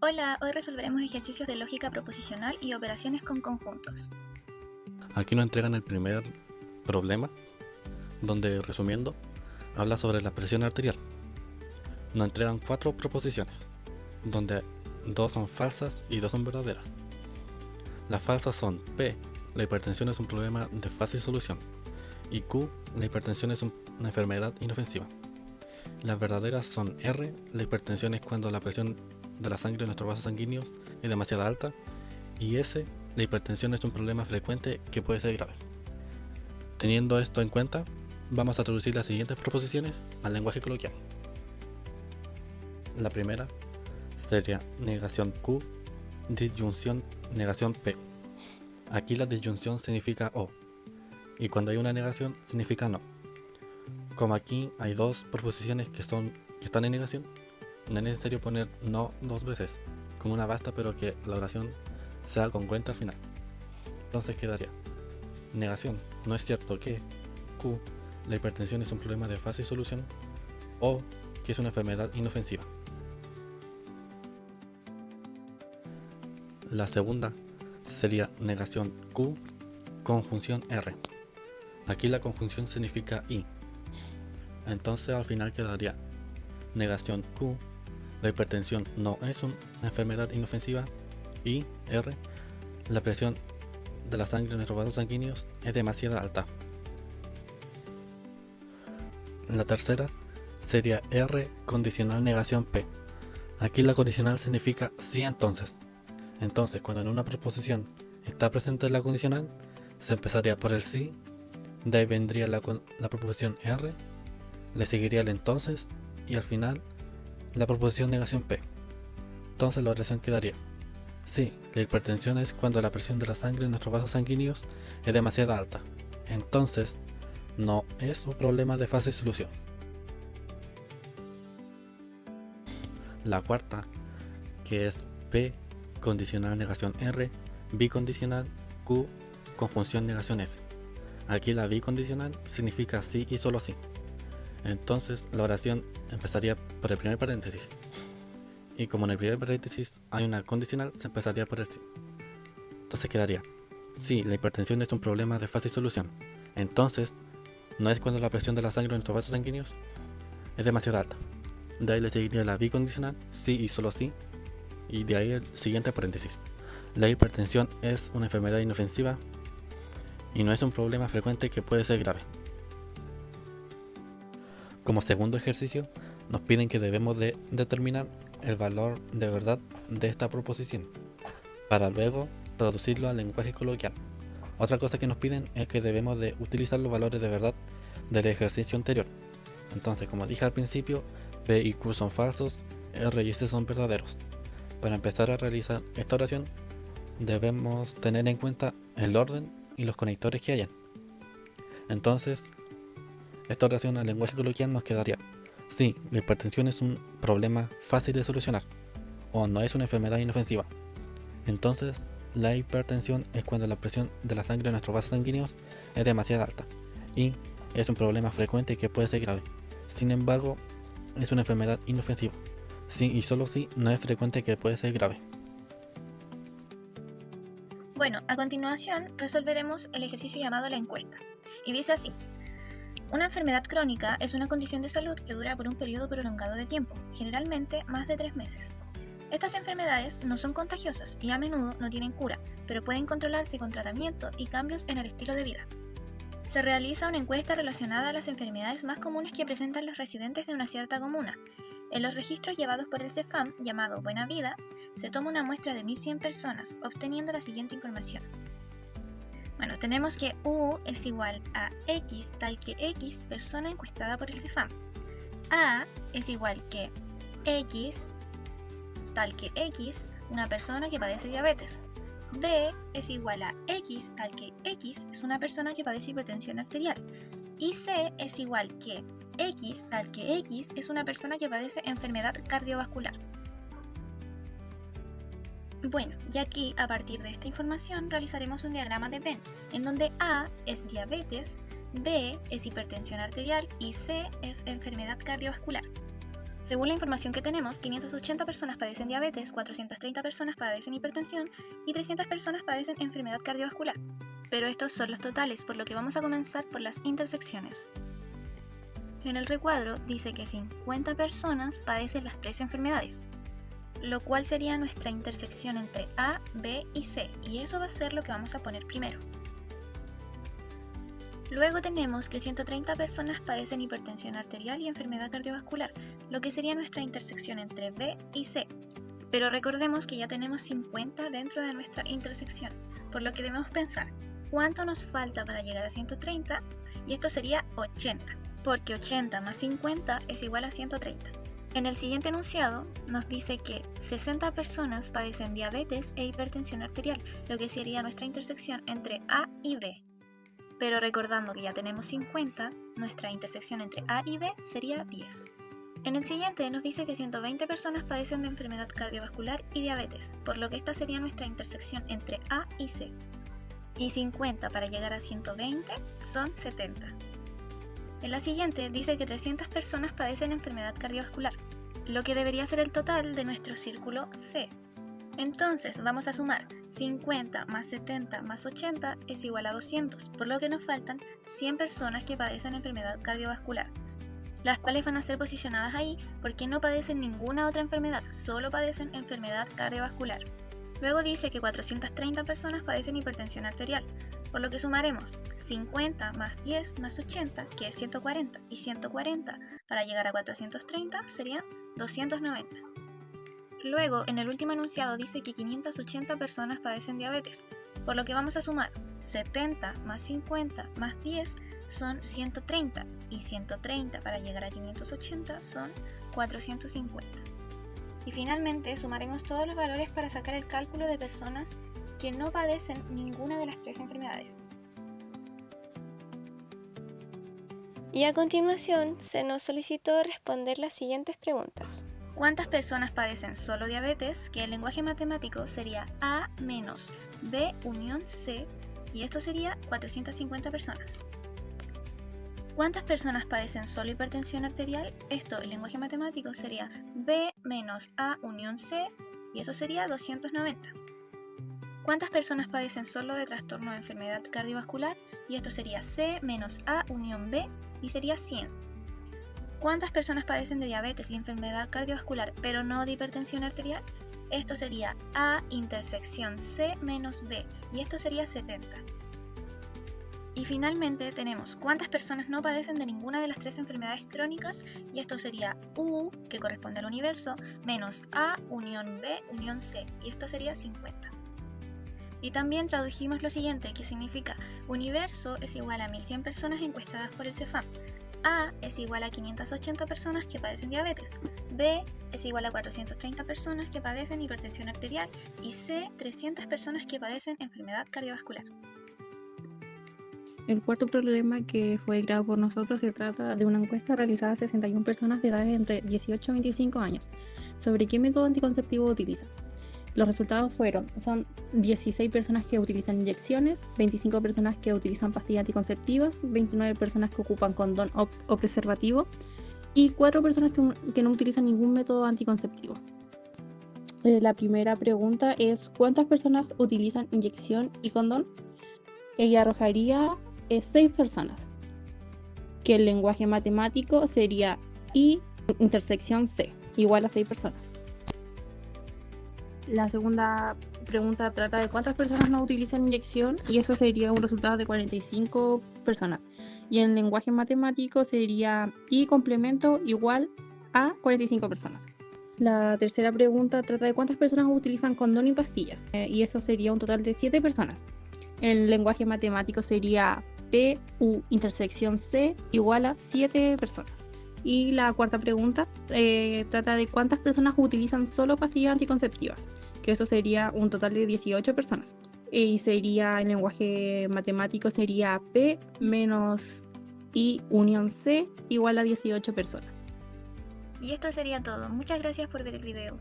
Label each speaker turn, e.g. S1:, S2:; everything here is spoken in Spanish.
S1: Hola, hoy resolveremos ejercicios de lógica proposicional y operaciones con conjuntos.
S2: Aquí nos entregan el primer problema, donde, resumiendo, habla sobre la presión arterial. Nos entregan 4 proposiciones, donde 2 son falsas y 2 son verdaderas. Las falsas son P, la hipertensión es un problema de fácil solución, y Q, la hipertensión es una enfermedad inofensiva. Las verdaderas son R, la hipertensión es cuando la presión de la sangre en nuestros vasos sanguíneos es demasiado alta, y S, la hipertensión es un problema frecuente que puede ser grave. Teniendo esto en cuenta, vamos a traducir las siguientes proposiciones al lenguaje coloquial. La primera sería negación Q, disyunción negación P. Aquí la disyunción significa O, y cuando hay una negación significa no. Como aquí hay 2 proposiciones que están en negación, no es necesario poner no 2 veces, con una basta, pero que la oración sea congruente al final. Entonces quedaría negación, no es cierto que Q, la hipertensión es un problema de fácil solución, o que es una enfermedad inofensiva. La segunda sería negación Q, conjunción R. Aquí la conjunción significa y. Entonces al final quedaría negación Q, la hipertensión no es una enfermedad inofensiva, y R, la presión de la sangre en nuestros vasos sanguíneos es demasiado alta. La tercera sería R condicional negación P. Aquí la condicional significa sí entonces. Entonces cuando en una proposición está presente la condicional, se empezaría por el sí, de ahí vendría la proposición R, le seguiría el entonces y al final la proposición negación P. Entonces la oración quedaría: sí, la hipertensión es cuando la presión de la sangre en nuestros vasos sanguíneos es demasiado alta. Entonces, no es un problema de fácil solución. La cuarta, que es P condicional negación R, bicondicional Q conjunción negación F. Aquí la bicondicional significa sí y solo sí. Entonces la oración empezaría por el primer paréntesis. Y como en el primer paréntesis hay una condicional, se empezaría por el sí. Entonces quedaría: sí, la hipertensión es un problema de fácil solución. Entonces, no es cuando la presión de la sangre en nuestros vasos sanguíneos es demasiado alta. De ahí le seguiría la bicondicional, sí y solo sí. Y de ahí el siguiente paréntesis. La hipertensión es una enfermedad inofensiva y no es un problema frecuente que puede ser grave. Como segundo ejercicio, nos piden que debemos de determinar el valor de verdad de esta proposición, para luego traducirlo al lenguaje coloquial. Otra cosa que nos piden es que debemos de utilizar los valores de verdad del ejercicio anterior. Entonces, como dije al principio, P y Q son falsos, R y S son verdaderos. Para empezar a realizar esta oración, debemos tener en cuenta el orden y los conectores que hayan. Entonces, esta oración al lenguaje coloquial nos quedaría: sí, la hipertensión es un problema fácil de solucionar, o no es una enfermedad inofensiva. Entonces, la hipertensión es cuando la presión de la sangre en nuestros vasos sanguíneos es demasiado alta, y es un problema frecuente que puede ser grave. Sin embargo, es una enfermedad inofensiva. Sí y solo sí no es frecuente que puede ser grave.
S1: Bueno, a continuación resolveremos el ejercicio llamado la encuesta. Y dice así: una enfermedad crónica es una condición de salud que dura por un periodo prolongado de tiempo, generalmente más de 3 meses. Estas enfermedades no son contagiosas y a menudo no tienen cura, pero pueden controlarse con tratamiento y cambios en el estilo de vida. Se realiza una encuesta relacionada a las enfermedades más comunes que presentan los residentes de una cierta comuna. En los registros llevados por el CEFAM, llamado Buena Vida, se toma una muestra de 1.100 personas, obteniendo la siguiente información. Bueno, tenemos que U es igual a X tal que X persona encuestada por el CEFAM. A es igual que X tal que X una persona que padece diabetes. B es igual a X tal que X es una persona que padece hipertensión arterial. Y C es igual que X tal que X es una persona que padece enfermedad cardiovascular. Bueno, y aquí a partir de esta información realizaremos un diagrama de Venn, en donde A es diabetes, B es hipertensión arterial y C es enfermedad cardiovascular. Según la información que tenemos, 580 personas padecen diabetes, 430 personas padecen hipertensión y 300 personas padecen enfermedad cardiovascular. Pero estos son los totales, por lo que vamos a comenzar por las intersecciones. En el recuadro dice que 50 personas padecen las 3 enfermedades, lo cual sería nuestra intersección entre A, B y C, y eso va a ser lo que vamos a poner primero. Luego tenemos que 130 personas padecen hipertensión arterial y enfermedad cardiovascular, lo que sería nuestra intersección entre B y C. Pero recordemos que ya tenemos 50 dentro de nuestra intersección, por lo que debemos pensar cuánto nos falta para llegar a 130, y esto sería 80, porque 80 más 50 es igual a 130. En el siguiente enunciado nos dice que 60 personas padecen diabetes e hipertensión arterial, lo que sería nuestra intersección entre A y B. Pero recordando que ya tenemos 50, nuestra intersección entre A y B sería 10. En el siguiente nos dice que 120 personas padecen de enfermedad cardiovascular y diabetes, por lo que esta sería nuestra intersección entre A y C. Y 50 para llegar a 120 son 70. En la siguiente dice que 300 personas padecen enfermedad cardiovascular, lo que debería ser el total de nuestro círculo C. Entonces vamos a sumar 50 más 70 más 80 es igual a 200, por lo que nos faltan 100 personas que padecen enfermedad cardiovascular, las cuales van a ser posicionadas ahí porque no padecen ninguna otra enfermedad, solo padecen enfermedad cardiovascular. Luego dice que 430 personas padecen hipertensión arterial, por lo que sumaremos 50 más 10 más 80, que es 140, y 140 para llegar a 430 serían 290. Luego, en el último enunciado dice que 580 personas padecen diabetes, por lo que vamos a sumar 70 más 50 más 10 son 130, y 130 para llegar a 580 son 450. Y finalmente sumaremos todos los valores para sacar el cálculo de personas que no padecen ninguna de las 3 enfermedades.
S3: Y a continuación se nos solicitó responder las siguientes preguntas.
S1: ¿Cuántas personas padecen solo diabetes? Que en lenguaje matemático sería A menos B unión C, y esto sería 450 personas. ¿Cuántas personas padecen solo hipertensión arterial? Esto en lenguaje matemático sería B menos A unión C, y eso sería 290. ¿Cuántas personas padecen solo de trastorno de enfermedad cardiovascular? Y esto sería C menos A unión B, y sería 100. ¿Cuántas personas padecen de diabetes y enfermedad cardiovascular pero no de hipertensión arterial? Esto sería A intersección C menos B, y esto sería 70. Y finalmente tenemos cuántas personas no padecen de ninguna de las 3 enfermedades crónicas, y esto sería U, que corresponde al universo, menos A unión B unión C, y esto sería 50. Y también tradujimos lo siguiente, que significa universo es igual a 1100 personas encuestadas por el CEFAM, A es igual a 580 personas que padecen diabetes, B es igual a 430 personas que padecen hipertensión arterial y C 300 personas que padecen enfermedad cardiovascular.
S4: El cuarto problema que fue creado por nosotros se trata de una encuesta realizada a 61 personas de edad entre 18 y 25 años sobre qué método anticonceptivo utilizan. Los resultados son 16 personas que utilizan inyecciones, 25 personas que utilizan pastillas anticonceptivas, 29 personas que ocupan condón o preservativo y 4 personas que no utilizan ningún método anticonceptivo. La primera pregunta es ¿cuántas personas utilizan inyección y condón? Ella arrojaría 6 personas, que el lenguaje matemático sería I intersección C, igual a 6 personas. La segunda pregunta trata de cuántas personas no utilizan inyección, y eso sería un resultado de 45 personas. Y en lenguaje matemático sería I complemento igual a 45 personas. La tercera pregunta trata de cuántas personas utilizan condón y pastillas, y eso sería un total de 7 personas. En lenguaje matemático sería P U intersección C igual a 7 personas. Y la cuarta pregunta trata de cuántas personas utilizan solo pastillas anticonceptivas, que eso sería un total de 18 personas. Y sería, en lenguaje matemático sería P menos I unión C igual a 18 personas.
S1: Y esto sería todo. Muchas gracias por ver el video.